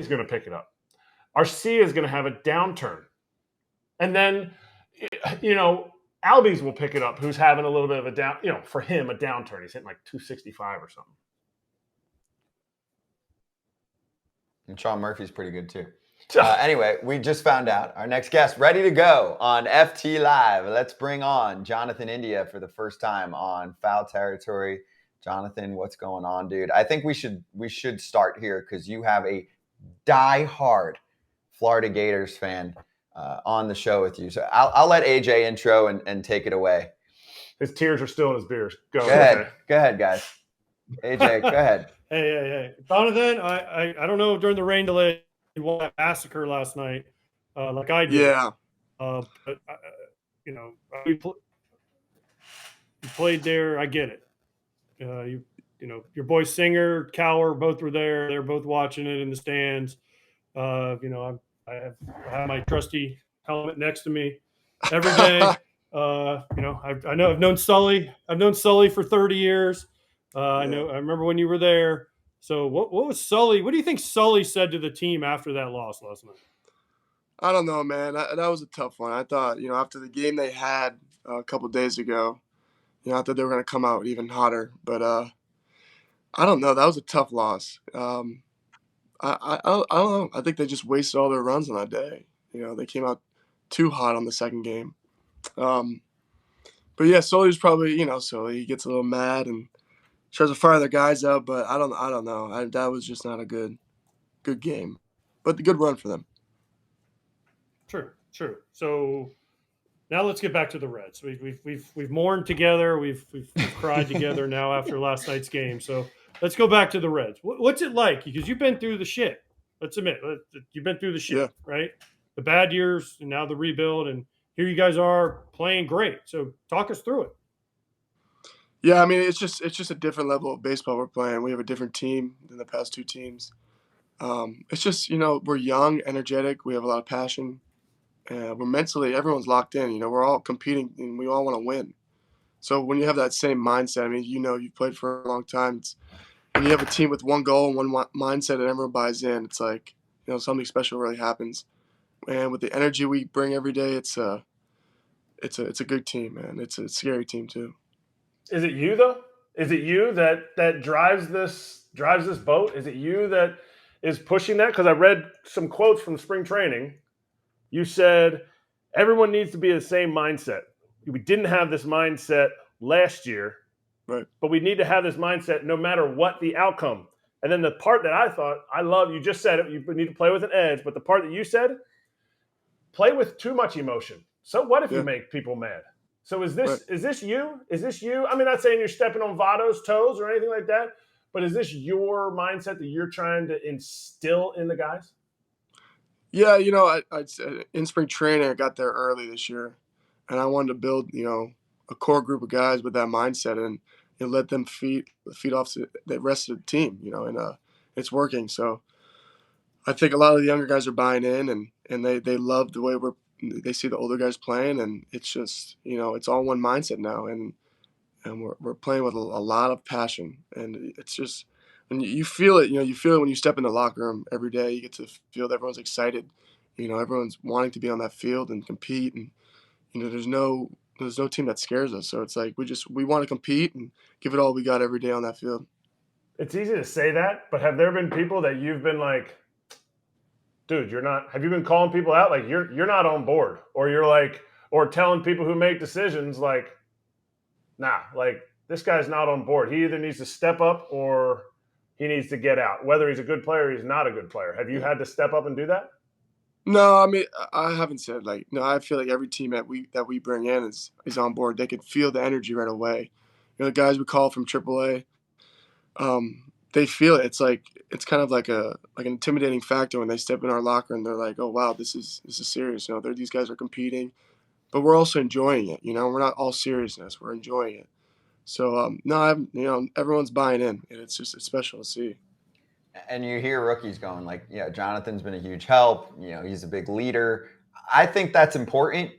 Sully's going to pick it up. Arcia is going to have a downturn. And then, Albies will pick it up, who's having a little bit of a for him, a downturn. He's hitting like 265 or something. And Sean Murphy's pretty good too. Anyway, we just found out our next guest ready to go on FT Live. Let's bring on Jonathan India for the first time on Foul Territory. Jonathan, what's going on, dude? I think we should start here because you have a die-hard Florida Gators fan on the show with you. So I'll let AJ intro and take it away. His tears are still in his beers. Go ahead, guys. AJ, go ahead. Hey. Jonathan, I don't know, during the rain delay, you won that massacre last night, like I did. Yeah. But, we played there. I get it. Your boy Singer, Cower, both were there. They're both watching it in the stands. I have my trusty helmet next to me every day. I know I've known Sully. I've known Sully for 30 years. I remember when you were there. So what was Sully? What do you think Sully said to the team after that loss last night? I don't know, man. That was a tough one. I thought, after the game they had a couple of days ago, I thought they were going to come out even hotter. But I don't know. That was a tough loss. I don't know. I think they just wasted all their runs on that day. They came out too hot on the second game. But yeah, Sully's probably, Sully, he gets a little mad and tries to fire their guys out, but I don't know. That was just not a good game, but the good run for them. True. So now let's get back to the Reds. We've mourned together. We've cried together now after last night's game. So let's go back to the Reds. What's it like? Because you've been through the shit. Let's admit, you've been through the shit, right? The bad years and now the rebuild, and here you guys are playing great. So talk us through it. Yeah, I mean, it's just a different level of baseball we're playing. We have a different team than the past two teams. It's just, we're young, energetic. We have a lot of passion. We're mentally, everyone's locked in. We're all competing and we all want to win. So when you have that same mindset, I mean, you've played for a long time. When you have a team with one goal and one mindset and everyone buys in, it's like, something special really happens. And with the energy we bring every day, it's a good team, man. It's a scary team too. Is it you though? Is it you that drives this boat? Is it you that is pushing that? Because I read some quotes from spring training. You said everyone needs to be the same mindset. We didn't have this mindset last year, right? But we need to have this mindset no matter what the outcome. And then the part that I thought I love, you just said it. You need to play with an edge, but the part that you said, play with too much emotion. So what if you make people mad? So is this you? Is this you? I mean, not saying you're stepping on Votto's toes or anything like that, but is this your mindset that you're trying to instill in the guys? Yeah, I in spring training, I got there early this year, and I wanted to build, a core group of guys with that mindset and let them feed off the rest of the team, and it's working. So I think a lot of the younger guys are buying in, and they love the way they see the older guys playing, and it's just, it's all one mindset now, and we're playing with a lot of passion, and it's just, and you feel it, you feel it when you step in the locker room every day. You get to feel that everyone's excited, everyone's wanting to be on that field and compete, and there's no team that scares us. So it's like we want to compete and give it all we got every day on that field. It's easy to say that, but have there been people that you've been like, dude, have you been calling people out like you're not on board, or you're like, or telling people who make decisions like, nah, like this guy's not on board. He either needs to step up or he needs to get out, whether he's a good player or he's not a good player. Have you had to step up and do that? No, I mean, I haven't said no, I feel like every team that we bring in is on board. They can feel the energy right away. The guys we call from AAA, they feel it. It's kind of like an intimidating factor when they step in our locker and they're like, oh wow, this is serious. These guys are competing, but we're also enjoying it. We're not all seriousness. We're enjoying it. So no, everyone's buying in, and it's special to see. And you hear rookies going like, Jonathan's been a huge help. He's a big leader. I think that's important.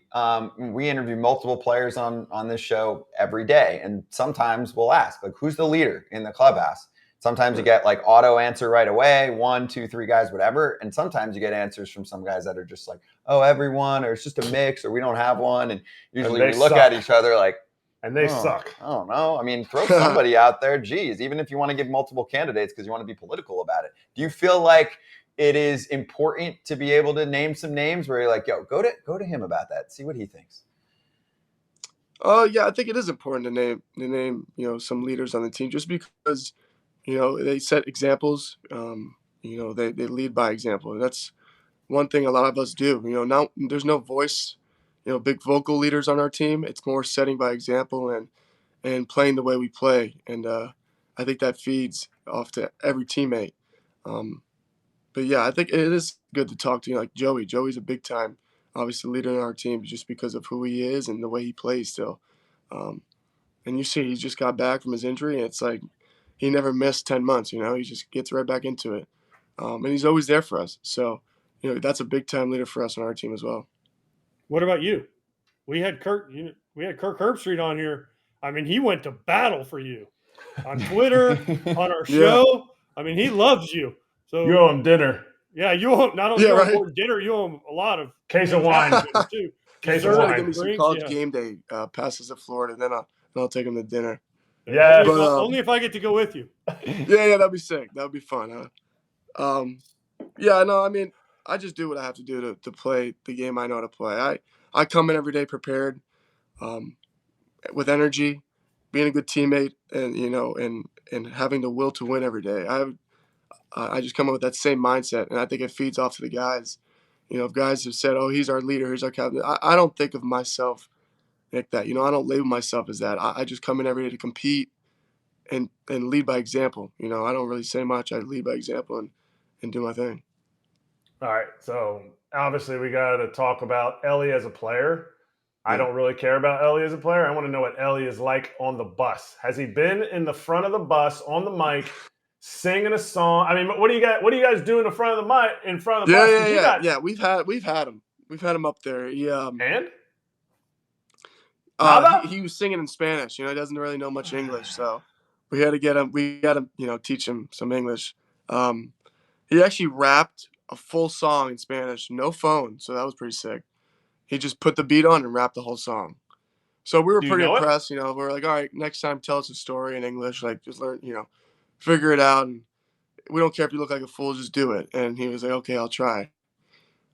We interview multiple players on this show every day, and sometimes we'll ask, like, who's the leader in the clubhouse? Sometimes you get like auto answer right away, 1, 2, 3 guys, whatever. And sometimes you get answers from some guys that are just like, oh, everyone, or it's just a mix, or we don't have one. And usually we look at each other like, and they suck. I don't know. I mean, throw somebody out there. Geez, even if you want to give multiple candidates because you want to be political about it. Do you feel like it is important to be able to name some names where you're like, yo, go to him about that. See what he thinks. Yeah, I think it is important to name some leaders on the team just because they set examples. They lead by example. That's one thing a lot of us do. Now there's no voice, big vocal leaders on our team. It's more setting by example and playing the way we play. And I think that feeds off to every teammate. But yeah, I think it is good to talk to like Joey. Joey's a big time, obviously, leader in our team just because of who he is and the way he plays still. And you see, he just got back from his injury, and it's like he never missed 10 months. He just gets right back into it. And he's always there for us. So, that's a big time leader for us on our team as well. What about you? We had Kirk Herbstreit on here. I mean, he went to battle for you on Twitter, on our show. I mean, he loves you. So you owe him dinner. Yeah, you owe him not only dinner, you owe him a lot of case of wine too. Case of wine. Give me some college game day passes to Florida, and then I'll take him to dinner. Yeah, but, only if I get to go with you. Yeah, that'd be sick. That'd be fun, huh? Yeah, no, I mean, I just do what I have to do to play the game I know how to play. I come in every day prepared, with energy, being a good teammate, and and having the will to win every day. I just come up with that same mindset, and I think it feeds off to the guys. If guys have said, "Oh, he's our leader, he's our captain," I don't think of myself like that. I don't label myself as that. I just come in every day to compete and lead by example. I don't really say much. I lead by example and do my thing. All right. So obviously we got to talk about Elly as a player. I don't really care about Elly as a player. I want to know what Elly is like on the bus. Has he been in the front of the bus on the mic singing a song? I mean, what do you guys do in the front of the mic, in front of the bus? Yeah. We've had him. We've had him up there. He was singing in Spanish. He doesn't really know much English, so we had to get him. We got to teach him some English. He actually rapped a full song in Spanish, no phone, so that was pretty sick. He just put the beat on and rapped the whole song. So we were pretty impressed. We were like, all right, next time tell us a story in English. Like, just learn, figure it out. And we don't care if you look like a fool, just do it. And he was like, okay, I'll try.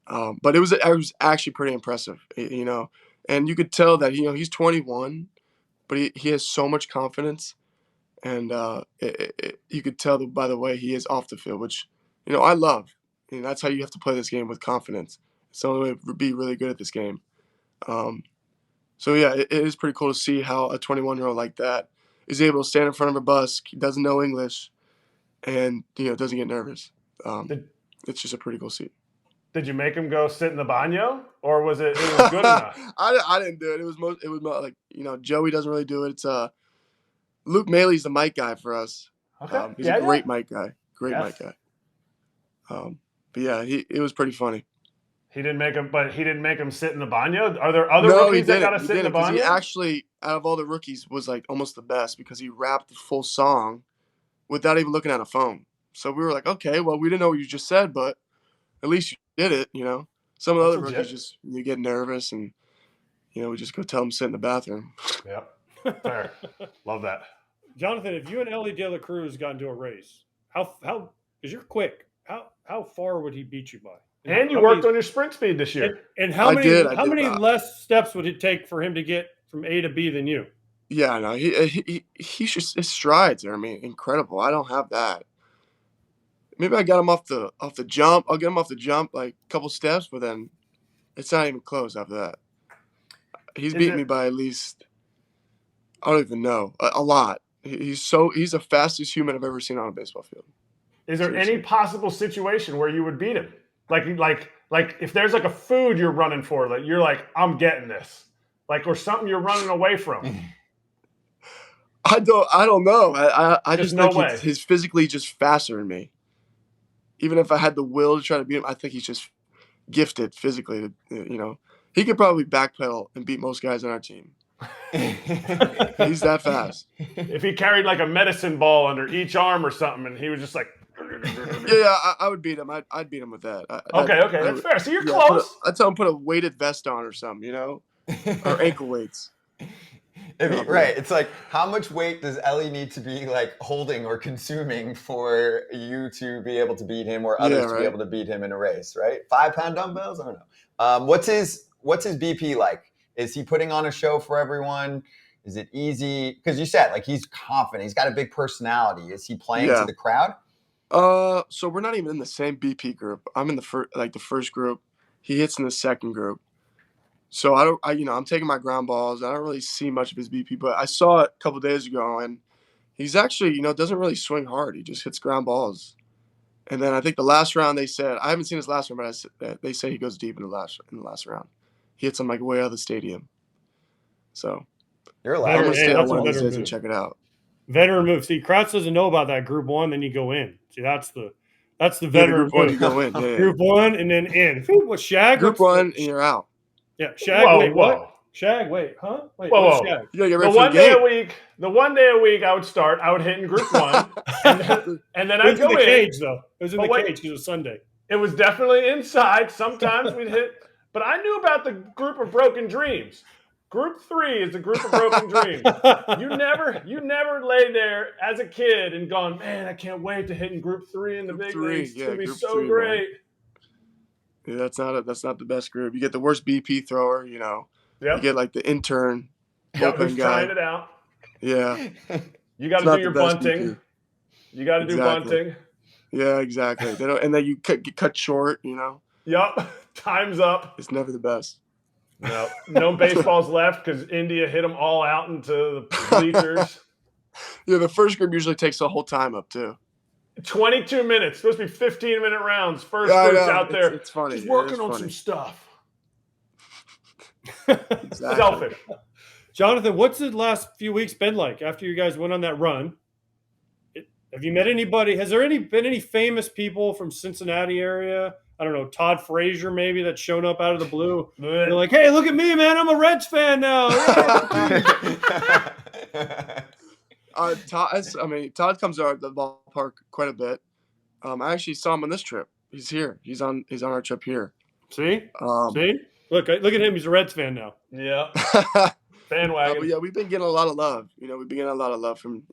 But it was actually pretty impressive, And you could tell that, he's 21, but he has so much confidence. And you could tell by the way he is off the field, which, I love. That's how you have to play this game, with confidence. It's the only way to be really good at this game. So, yeah, it is pretty cool to see how a 21-year-old like that is able to stand in front of a bus, doesn't know English, and, doesn't get nervous. It's just a pretty cool seat. Did you make him go sit in the baño, or was it was good enough? I didn't do it. It was like, Joey doesn't really do it. It's Luke Maley's the mic guy for us. Okay. He's a great mic guy. Mic guy. But yeah, it was pretty funny. He didn't make him sit in the baño. Are there other rookies that got to sit in the baño? He actually, out of all the rookies, was like almost the best because he rapped the full song without even looking at a phone. So we were like, okay, well, we didn't know what you just said, but at least you did it. Some of the other rookies you get nervous and we just go tell them to sit in the bathroom. Yep, fair. Love that. Jonathan, if you and Elly De La Cruz got into a race, how because you're quick, how far would he beat you by? And you worked on your sprint speed this year. And how many less steps would it take for him to get from A to B than you? Yeah, no, he's just, his strides are, incredible. I don't have that. Maybe I got him off the jump. I'll get him off the jump like a couple steps, but then it's not even close after that. He's beaten me by at least, I don't even know, a lot. He's the fastest human I've ever seen on a baseball field. Is there any possible situation where you would beat him? Like if there's like a food you're running for, that you're like, I'm getting this, or something you're running away from. I don't know. I just no think he's physically just faster than me. Even if I had the will to try to beat him, I think he's just gifted physically. He could probably backpedal and beat most guys on our team. He's that fast. If he carried like a medicine ball under each arm or something, and he was just like, Yeah, I would beat him. I'd beat him with that. okay, that's fair. So you're close. I'd tell him put a weighted vest on or something, or ankle weights. Right. It's like, how much weight does Elly need to be like holding or consuming for you to be able to beat him or others to be able to beat him in a race, right? 5-pound dumbbells? I don't know. What's his BP like? Is he putting on a show for everyone? Is it easy? Because you said like he's confident. He's got a big personality. Is he playing to the crowd? So we're not even in the same BP group. I'm in the first group. He hits in the second group. So I'm taking my ground balls. I don't really see much of his BP, but I saw it a couple days ago, and he's actually, doesn't really swing hard. He just hits ground balls. And then I think the last round they said, I haven't seen his last one, but they say he goes deep in the last round. He hits him like way out of the stadium. So you're I'm allowed. gonna stay on one of these days and check it out. Veteran move. See, Kratz doesn't know about that group one, then you go in. See, that's the veteran group one, move. you go in. Yeah, Group one and then in. What Shag? Group one and you're out. Yeah, Shag. Whoa. What? Shag. Wait, huh? Wait, Whoa. Shag? You gotta get The ready for one the day game. a week. The one day a week I would start. I would hit in group one, and then It I'd was in go the in. cage though. It was in the But wait. cage because it was Sunday. It was definitely inside. Sometimes we'd hit, but I knew about the group of broken dreams. Group 3 is a group of broken dreams. You never lay there as a kid and gone, man, I can't wait to hit in group 3 in the big leagues. It's gonna be so great. Yeah, that's not the best group. You get the worst BP thrower, Yep. You get like the intern Who's bullpen guy. trying it out. Yeah. You got to do your bunting. You got to do bunting. Yeah, exactly. They don't, and then you get cut short, Yup. Time's up. It's never the best. No baseballs left because India hit them all out into the bleachers. Yeah, the first group usually takes the whole time up too. 22 minutes. Supposed to be 15-minute rounds. First group's out there. It's funny. Just working on some stuff. Exactly. Selfish. Jonathan, what's the last few weeks been like after you guys went on that run? Have you met anybody? Has there been any famous people from Cincinnati area? I don't know, Todd Frazier maybe that's shown up out of the blue. They're like, hey, look at me, man. I'm a Reds fan now. Todd comes out at the ballpark quite a bit. I actually saw him on this trip. He's here. He's on our trip here. See? See? Look at him. He's a Reds fan now. Yeah. Bandwagon. But yeah, we've been getting a lot of love. We've been getting a lot of love from,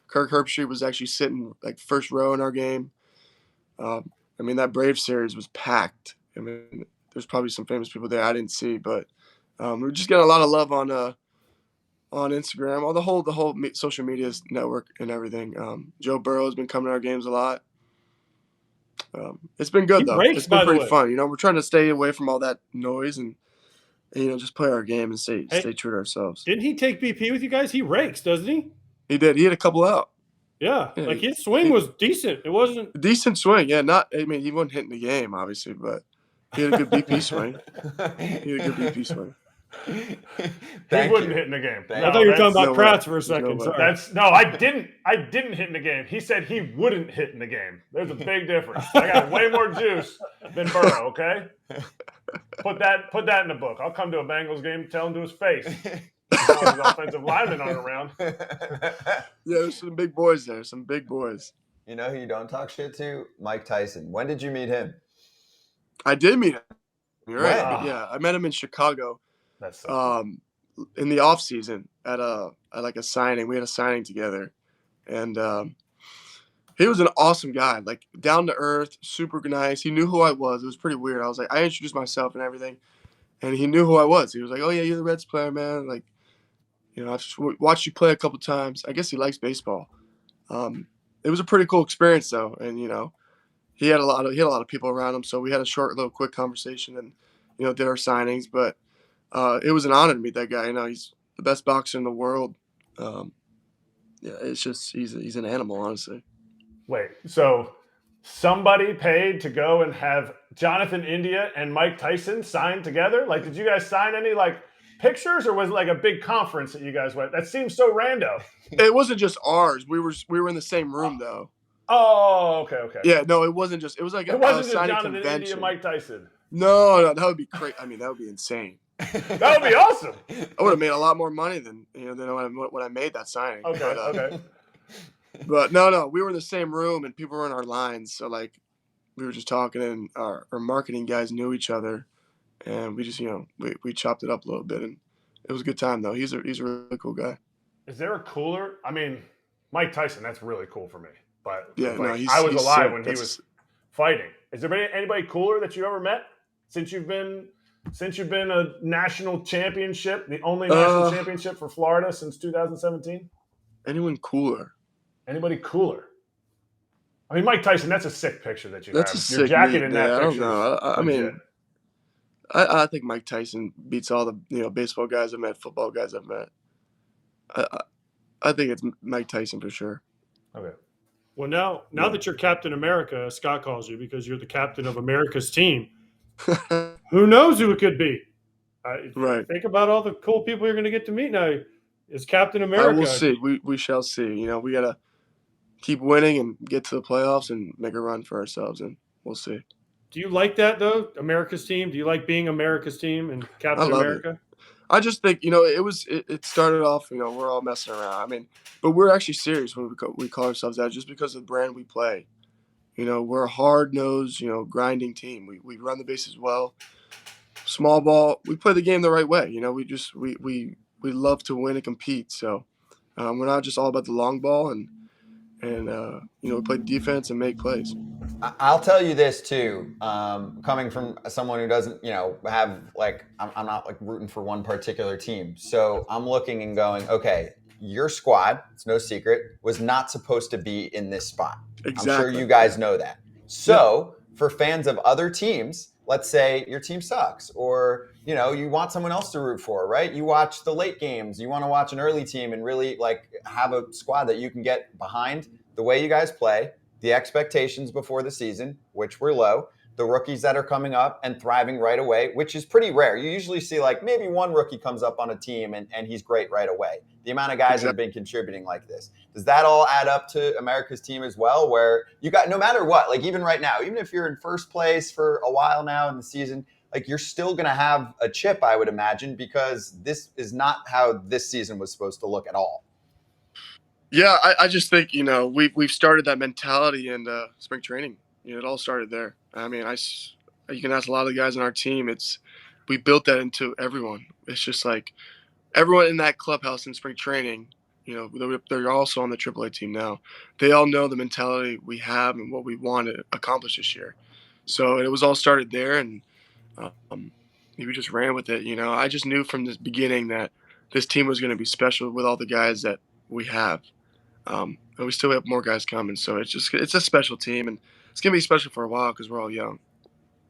Kirk Herbstreit was actually sitting like first row in our game. That Braves series was packed. There's probably some famous people there I didn't see, but we're just getting a lot of love on Instagram, the whole social media network and everything. Joe Burrow has been coming to our games a lot. It's been good though. It's been pretty fun. We're trying to stay away from all that noise and just play our game and stay true to ourselves. Didn't he take BP with you guys? He rakes, doesn't he? He did. He had a couple out. Yeah, like his swing was decent. It wasn't decent swing. Yeah, he wasn't hitting the game obviously, but he had a good BP swing. He wouldn't hit in the game. I thought you were talking about Kratz for a second. I didn't hit in the game. He said he wouldn't hit in the game. There's a big difference. I got way more juice than Burrow. Okay, put that in the book. I'll come to a Bengals game, tell him to his face. His offensive linemen aren't around. Yeah, there's some big boys there. Some big boys. You know who you don't talk shit to? Mike Tyson. When did you meet him? I did meet him. You're right. Wow. Yeah, I met him in Chicago. That's so cool. In the off season at a signing. We had a signing together, and he was an awesome guy. Like down to earth, super nice. He knew who I was. It was pretty weird. I introduced myself and everything, and he knew who I was. He was like, "Oh yeah, you're the Reds player, man." Like, I've just watched you play a couple times. I guess he likes baseball. It was a pretty cool experience though, and he had a lot of people around him. So we had a short, little, quick conversation, and did our signings. But it was an honor to meet that guy. He's the best boxer in the world. It's just he's an animal, honestly. Wait, so somebody paid to go and have Jonathan India and Mike Tyson signed together? Like, did you guys sign any pictures, or was it like a big conference that you guys went? That seems so rando. It wasn't just ours. We were in the same room though. Oh, okay. Yeah, no, it wasn't just. It was like it wasn't just signing Jonathan convention. India, Mike Tyson. No, that would be crazy. That would be insane. That would be awesome. I would have made a lot more money than when I made that signing. Okay, okay. But no, we were in the same room and people were in our lines. So like we were just talking and our marketing guys knew each other, and we just we chopped it up a little bit, and it was a good time though. He's a really cool guy. Is there a cooler? I mean, Mike Tyson. That's really cool for me. But Yeah, no, I was alive sick. when he was fighting. Is there anybody cooler that you ever met since you've been a national championship, the only national championship for Florida since 2017? Anyone cooler? Anybody cooler? I mean, Mike Tyson. That's a sick picture that you That's have. a sick Your jacket meet, in yeah, that I picture. don't know. I legit. mean, I think Mike Tyson beats all the baseball guys I've met, football guys I've met. I think it's Mike Tyson for sure. Okay. Well, now that you're Captain America, as Scott calls you, because you're the captain of America's team, who knows who it could be? Right. Think about all the cool people you're going to get to meet now. As Captain America, I will see. We shall see. We gotta keep winning and get to the playoffs and make a run for ourselves, and we'll see. Do you like that though, America's team? Do you like being America's team and Captain love America? it. I just think it started off. We're all messing around. I mean, but we're actually serious when we call ourselves that, just because of the brand we play. We're a hard-nosed, grinding team. We run the bases well. Small ball. We play the game the right way. We love to win and compete. So we're not just all about the long ball, and we play defense and make plays. I'll tell you this too, coming from someone who doesn't, have I'm not like rooting for one particular team. So I'm looking and going, okay, your squad, it's no secret, was not supposed to be in this spot. Exactly. I'm sure you guys know that. So for fans of other teams, let's say your team sucks, or you want someone else to root for, right? You watch the late games, you want to watch an early team and really have a squad that you can get behind the way you guys play, the expectations before the season, which were low, the rookies that are coming up and thriving right away, which is pretty rare. You usually see maybe one rookie comes up on a team and he's great right away. The amount of guys that have been contributing like this. Does that all add up to America's team as well, where you got, no matter what, even right now, even if you're in first place for a while now in the season, you're still going to have a chip, I would imagine, because this is not how this season was supposed to look at all. Yeah, I just think, we've started that mentality in spring training. It all started there. I mean, you can ask a lot of the guys on our team. We built that into everyone. It's just everyone in that clubhouse in spring training, they're also on the AAA team now. They all know the mentality we have and what we want to accomplish this year. So it was all started there, and we just ran with it. I just knew from the beginning that this team was going to be special with all the guys that we have. And we still have more guys coming. So it's a special team, and it's going to be special for a while because we're all young.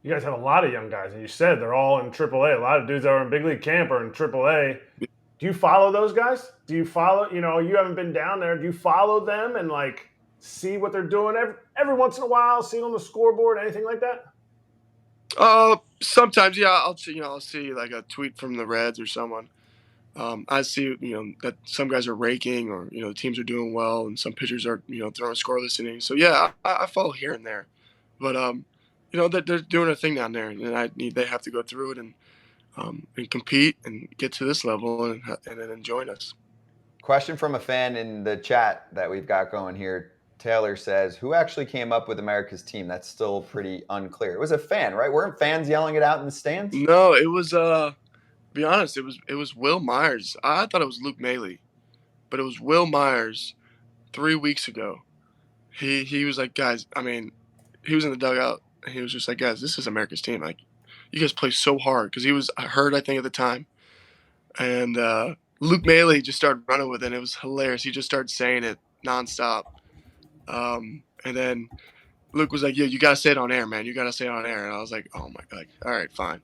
You guys have a lot of young guys, and you said they're all in AAA. A lot of dudes that are in big league camp are in AAA. Do you follow those guys? Do you follow, you haven't been down there. Do you follow them and see what they're doing every once in a while, see on the scoreboard, anything like that? Sometimes, yeah, I'll see a tweet from the Reds or someone. I see, that some guys are raking, or, the teams are doing well, and some pitchers are, throwing scoreless innings. So yeah, I follow here and there, but they're doing a thing down there, and they have to go through it and compete and get to this level and then join us. Question from a fan in the chat that we've got going here. Taylor says, who actually came up with America's team? That's still pretty unclear. It was a fan, right? Weren't fans yelling it out in the stands? No, it was, be honest, it was Will Myers. I thought it was Luke Maley, but it was Will Myers 3 weeks ago. He was like, guys, I mean, he was in the dugout, and he was just like, guys, this is America's team. You guys play so hard, because he was hurt, I think, at the time. And Luke Maley just started running with it, and it was hilarious. He just started saying it nonstop. And then Luke was like, yeah, you got to say it on air, man. You got to say it on air. And I was like, oh, my God. All right, fine.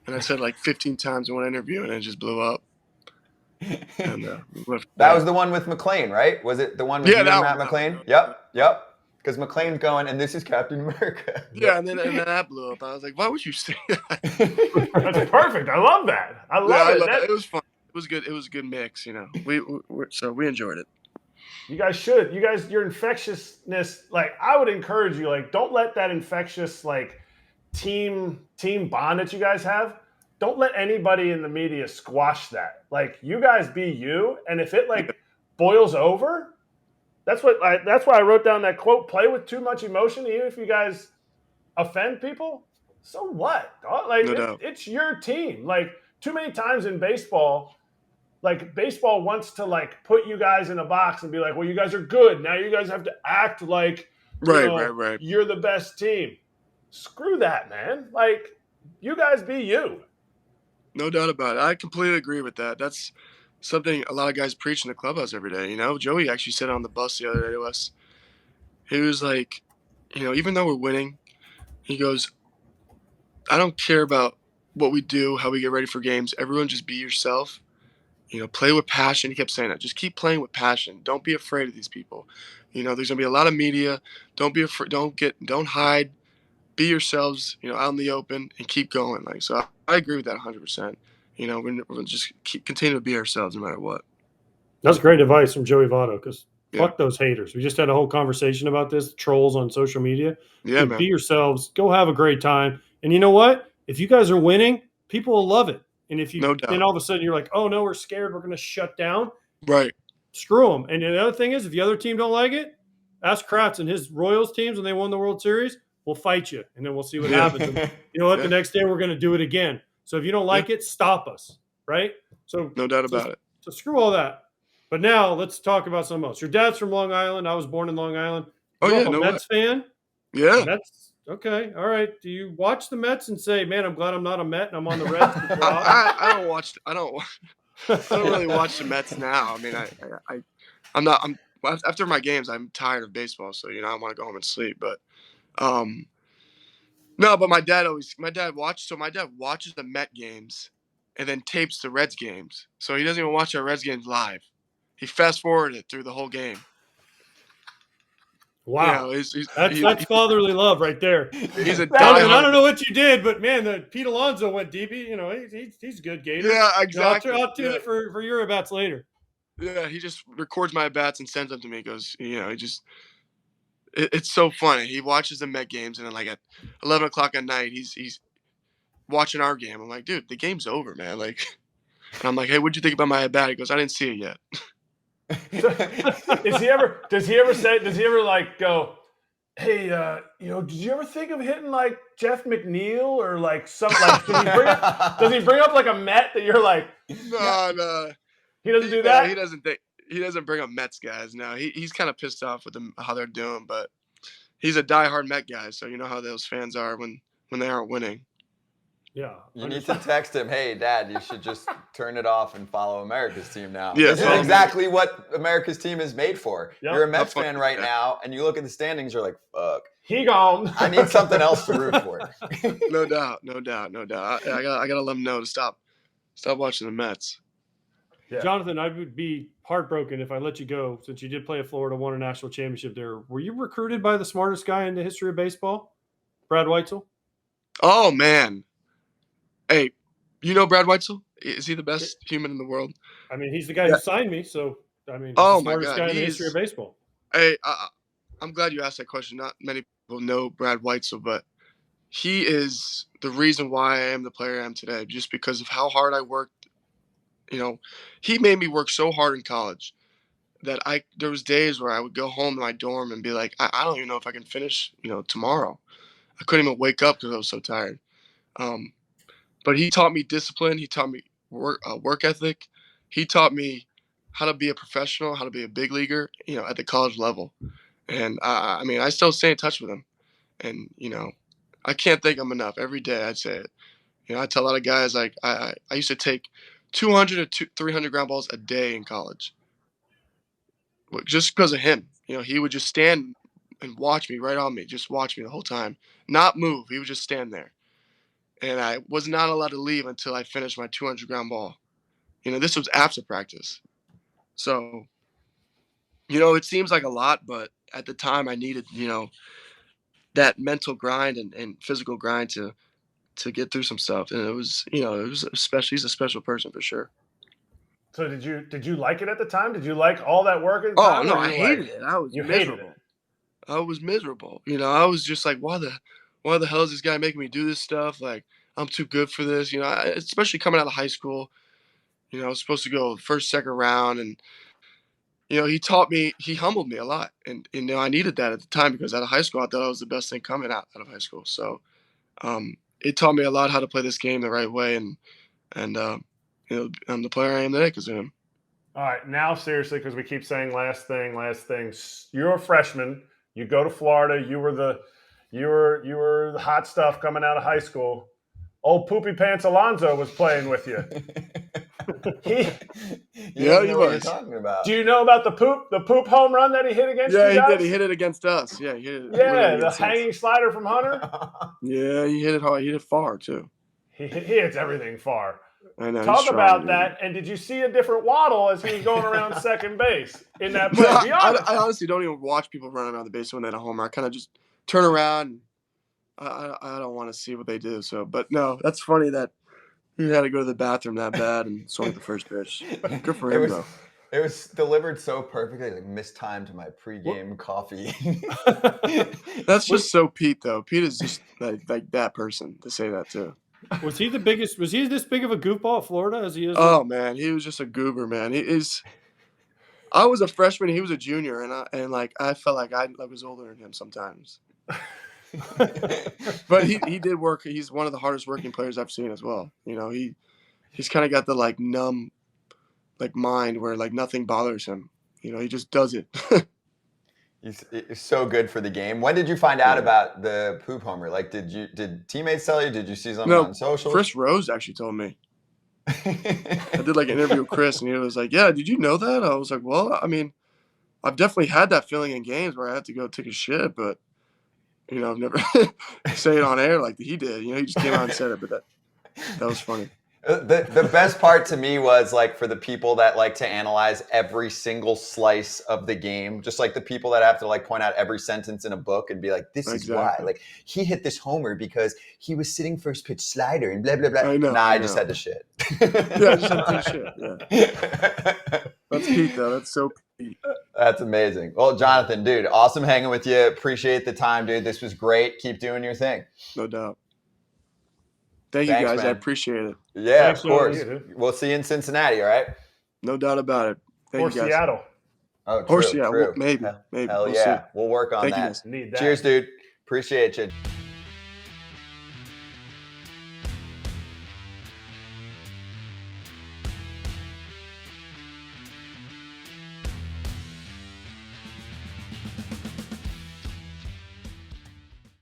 And I said 15 times in one interview, and it just blew up. And, that was the one with McLean, right? Was it the one with you and Matt McLean? Yep. Because McLean's going, and this is Captain America. Yeah, and then that blew up. I was like, why would you say that? That's perfect. I love that. I love it. It was fun. It was good. It was a good mix, so we enjoyed it. You guys should. Your infectiousness, I would encourage you, don't let that infectious, team bond that you guys have, don't let anybody in the media squash that. Like, you guys be you, and if it like boils over, that's why I wrote down that quote: "Play with too much emotion, even if you guys offend people. So what? Like, No doubt. it's your team. Like, too many times in baseball, like baseball wants to like put you guys in a box and be like, well, you guys are good. Now you guys have to act like Right. you're the best team. Screw that, man. Like, you guys be you. No doubt about it. I completely agree with that. That's something a lot of guys preach in the clubhouse every day. You know, Joey actually said on the bus the other day to us, he was like, you know, even though we're winning, he goes, I don't care about what we do, how we get ready for games. Everyone just be yourself. You know, play with passion. He kept saying that. Just keep playing with passion. Don't be afraid of these people. You know, there's gonna be a lot of media. Don't be afraid. Don't hide. Be yourselves. You know, out in the open and keep going. Like, so I agree with that 100%. You know, we're just continue to be ourselves no matter what. That's great advice from Joey Votto, because Yeah. fuck those haters. We just had a whole conversation about this, trolls on social media. Yeah, Dude, man. be yourselves. Go have a great time. And you know what? If you guys are winning, people will love it. And if you No doubt. then all of a sudden you're like, oh no, we're scared, we're going to shut down. Right. Screw them. And the other thing is, if the other team don't like it, ask Kratz and his Royals teams when they won the World Series. We'll fight you, and then we'll see what happens. And you know what? Yeah. The next day we're going to do it again. So if you don't like it, stop us. Right? So No doubt about it. So screw all that. But now let's talk about something else. Your dad's from Long Island. I was born in Long Island. Oh, Grew yeah, up a no Mets fan. Yeah. Mets. Okay. All right. Do you watch the Mets and say, "Man, I'm glad I'm not a Met and I'm on the Reds"? I don't really watch the Mets now. I mean, I'm after my games, I'm tired of baseball, so you know I want to go home and sleep. But no, but my dad watches the Met games and then tapes the Reds games. So he doesn't even watch our Reds games live. He fast forwarded it through the whole game. Wow. You know, That's fatherly love right there. He's a Donovan, I diehard. don't know what you did, but man, the Pete Alonso went deep. You know, he's good, Gator. Yeah, exactly. I'll tune it for your at-bats later. Yeah, he just records my at-bats and sends them to me. He goes, you know, it's so funny. He watches the Met games, and then like at 11 o'clock at night, he's watching our game. I'm like, dude, the game's over, man. Like, and I'm like, hey, what'd you think about my at-bat? He goes, I didn't see it yet. Does he ever like go, hey, you know, did you ever think of hitting like Jeff McNeil or like something? Like, does he bring up like a Met that you're like, No. He doesn't do that? He doesn't bring up Mets guys. No, he's kind of pissed off with them, how they're doing, but he's a diehard Met guy, so you know how those fans are when they aren't winning. Yeah. You need to text him, hey, Dad, you should just turn it off and follow America's team now. Yeah, this is exactly what America's team is made for. Yep. You're a Mets fan right now, and you look at the standings, you're like, fuck. He gone. I need something else to root for. No doubt. I gotta let him know to stop watching the Mets. Yeah. Jonathan, I would be heartbroken if I let you go, since you did play at Florida, won a national championship there. Were you recruited by the smartest guy in the history of baseball, Brad Weitzel? Oh, man. Hey, you know Brad Weitzel? Is he the best human in the world? I mean, he's the guy who signed me, so, I mean, he's Oh, the smartest my God. guy in the history of baseball. Hey, I'm glad you asked that question. Not many people know Brad Weitzel, but he is the reason why I am the player I am today, just because of how hard I worked. You know, he made me work so hard in college that there was days where I would go home to my dorm and be like, I don't even know if I can finish, you know, tomorrow. I couldn't even wake up because I was so tired. But he taught me discipline. He taught me work ethic. He taught me how to be a professional, how to be a big leaguer, you know, at the college level. And I mean, I still stay in touch with him. And, you know, I can't thank him enough. Every day I'd say it. You know, I tell a lot of guys, like, I used to take 200 to 300 ground balls a day in college. Just because of him. You know, he would just stand and watch me right on me, just watch me the whole time. Not move. He would just stand there. And I was not allowed to leave until I finished my 200 ground ball. You know, this was after practice. So, you know, it seems like a lot, but at the time I needed, you know, that mental grind and physical grind to get through some stuff. And it was, you know, it was special. He's a special person for sure. So did you like it at the time? Did you like all that work at the Oh, time? no, I hated it. I was miserable. Hated it. I was miserable. You know, I was just like, why the hell is this guy making me do this stuff? Like, I'm too good for this. Especially coming out of high school. I was supposed to go first, second round, and he humbled me a lot, and I needed that at the time because out of high school I thought I was the best thing coming out of high school. So it taught me a lot how to play this game the right way, and I'm the player I am today because of him. All right, now seriously, because we keep saying last thing. You're a freshman. You go to Florida. You were the hot stuff coming out of high school. Old Poopy Pants Alonso was playing with you. Yeah, he was. Talking about. Do you know about the poop home run that he hit against you guys? Yeah, he did. He hit it against us. Yeah, he hit it. Yeah, the hanging slider from Hunter. Yeah, he hit it hard. He hit it far too. He hits everything far. I know. Talk about that. And did you see a different Waddle as he was going around second base in that play? No, I honestly don't even watch people run around the base when they hit a homer. I kind of just turn around. And I don't want to see what they do. So, but no, that's funny that he had to go to the bathroom that bad and swung the first pitch. Good for him, though. It was delivered so perfectly, like mistimed my pregame coffee. That's just so Pete, though. Pete is just like that person to say that too. Was he the biggest? Was he this big of a goofball at Florida as he is? Oh man, he was just a goober, man. I was a freshman, he was a junior, and I felt like I was older than him sometimes. But he did work. He's one of the hardest working players I've seen as well. He's kind of got the numb mind where nothing bothers him. He just does it. He's so good for the game. When did you find out about the poop homer? Did teammates tell you? Did you see something on social? Chris Rose actually told me. I did an interview with Chris, and he was like, "Yeah, did you know that?" I was like, "Well, I mean, I've definitely had that feeling in games where I had to go take a shit, but I've never say it on air like he did. He just came out and said it, but that was funny." The best part to me was for the people that like to analyze every single slice of the game, just like the people that have to point out every sentence in a book and be like, this is why. He hit this homer because he was sitting first pitch slider and blah, blah, blah. I just had to shit. Yeah, I just had to shit. Yeah. That's Pete, though. That's so Pete. That's amazing. Well, Jonathan, dude, awesome hanging with you. Appreciate the time, dude. This was great. Keep doing your thing. No doubt. Thanks, you guys. Man. I appreciate it. Yeah, thanks, of course. We'll see you in Cincinnati, all right? No doubt about it. Or Seattle. Oh, true, Seattle. True. Maybe. Hell yeah. We'll work on that. Need that. Cheers, dude. Appreciate you.